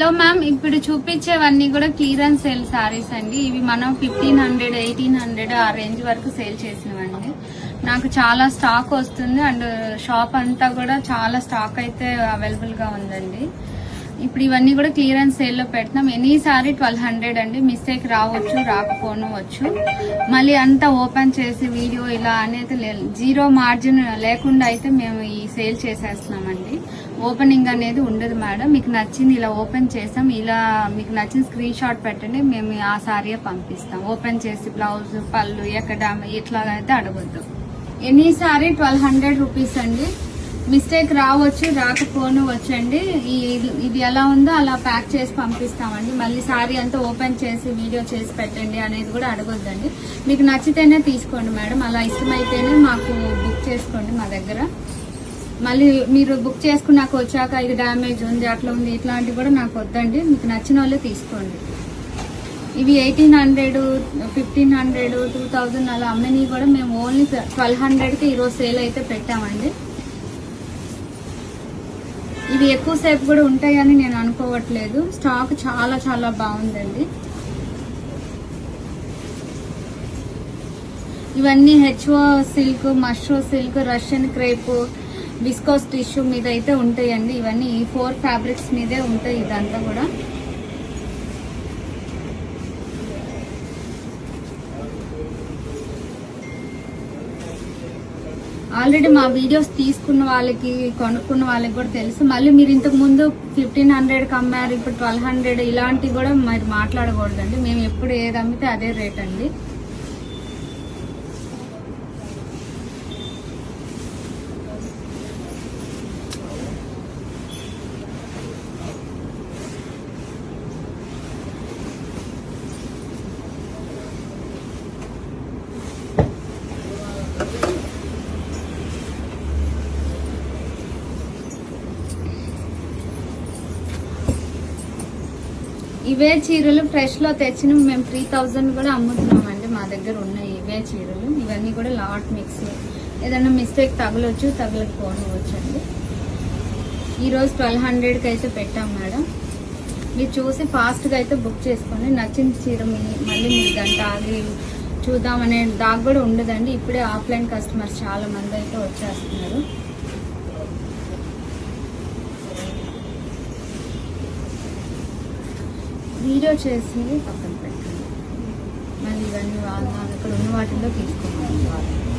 Hello ma'am, ఇప్పుడు చూపించేవన్నీ కూడా clearance sale saris అండి. ఇవి మనం 1500, 1800 ఆ రేంజ్ వరకు సేల్ చేసినవండి. నాకు చాలా స్టాక్ వస్తుంది అండ్ షాప్ అంతా కూడా చాలా స్టాక్ అయితే అవైలబుల్ గా ఉందండి. ఇప్పుడు ఇవన్నీ కూడా క్లియరెన్స్ సేల్ లో పెడతాం. ఎనీ సారీ 1200 అండి. మిస్టేక్ రావచ్చు, రాకపోవచ్చు. మళ్ళీ అంతా ఓపెన్ చేసి వీడియో ఇలా అనేది జీరో మార్జిన్ లేకుండా అయితే మేము ఈ సేల్ చేసేస్తున్నామండి. ఓపెనింగ్ అనేది ఉండదు మేడం. మీకు నచ్చింది ఇలా ఓపెన్ చేసాం, ఇలా మీకు నచ్చిన స్క్రీన్ షాట్ పెట్టండి, మేము ఆ సారీ పంపిస్తాం. ఓపెన్ చేసి బ్లౌజ్, పళ్ళు ఎక్కడ ఇట్లా అయితే అడగొద్దు. ఎనీ సారీ 1200 రూపీస్ అండి. మిస్టేక్ రావచ్చు, రాకపోవచ్చు అండి. ఇది ఎలా ఉందో అలా ప్యాక్ చేసి పంపిస్తామండి. మళ్ళీ సారీ అంతా ఓపెన్ చేసి వీడియో చేసి పెట్టండి అనేది కూడా అడగొద్దండి. మీకు నచ్చితేనే తీసుకోండి మేడం. అలా ఇష్టమైతేనే మాకు బుక్ చేసుకోండి మా దగ్గర. మళ్ళీ మీరు బుక్ చేసుకున్నాక వచ్చాక ఇది డ్యామేజ్ ఉంది, అట్లా ఉంది, ఇట్లాంటివి కూడా నాకు వద్దండి. మీకు నచ్చిన వాళ్ళే తీసుకోండి. ఇవి 1800, 1500, 2000 అలా అమ్మని కూడా మేము ఓన్లీ 1200కి ఈరోజు సేల్ అయితే పెట్టామండి. ఇవి ఎక్కువసేపు కూడా ఉంటాయని నేను అనుకోవట్లేదు. స్టాక్ చాలా చాలా బాగుందండి. ఇవన్నీ HO silk, mashru silk, Russian crepe, viscose tissue మీద అయితే ఉంటాయండి. ఇవన్నీ ఈ 4 ఫ్యాబ్రిక్స్ మీదే ఉంటాయి ఇదంతా కూడా. ఆల్రెడీ మా వీడియోస్ తీసుకున్న వాళ్ళకి, కొనుక్కున్న వాళ్ళకి కూడా తెలుసు. మళ్ళీ మీరు ఇంతకు ముందు 1500 అమ్మారు, ఇప్పుడు 1200 ఇలాంటివి కూడా మరి మాట్లాడకూడదండి. మేము ఎప్పుడు ఏది అమ్మితే అదే రేట్ అండి. ఇవే చీరలు ఫ్రెష్ లో తెచ్చిన మేము 3000 కూడా అమ్ముతున్నామండి. మా దగ్గర ఉన్నాయి ఇవే చీరలు. ఇవన్నీ కూడా లాట్ మిక్స్. ఏదైనా మిస్టేక్ తగలొచ్చు, తగలకపోవచ్చు అండి. ఈరోజు 1200కి అయితే పెట్టాం మేడం. మీరు చూసి ఫాస్ట్గా అయితే బుక్ చేసుకోండి. నచ్చిన చీర మళ్ళీ మీరు గంట ఆగి చూద్దామనే దాకా కూడా ఉండదండి. ఇప్పుడే ఆఫ్లైన్ కస్టమర్స్ చాలా మంది అయితే వచ్చేస్తున్నారు. వీడియో చేసి పక్కన పెట్టండి. మళ్ళీ ఇవన్నీ వాళ్ళ ఇక్కడ ఉన్న వాటిల్లో తీసుకోవాలి.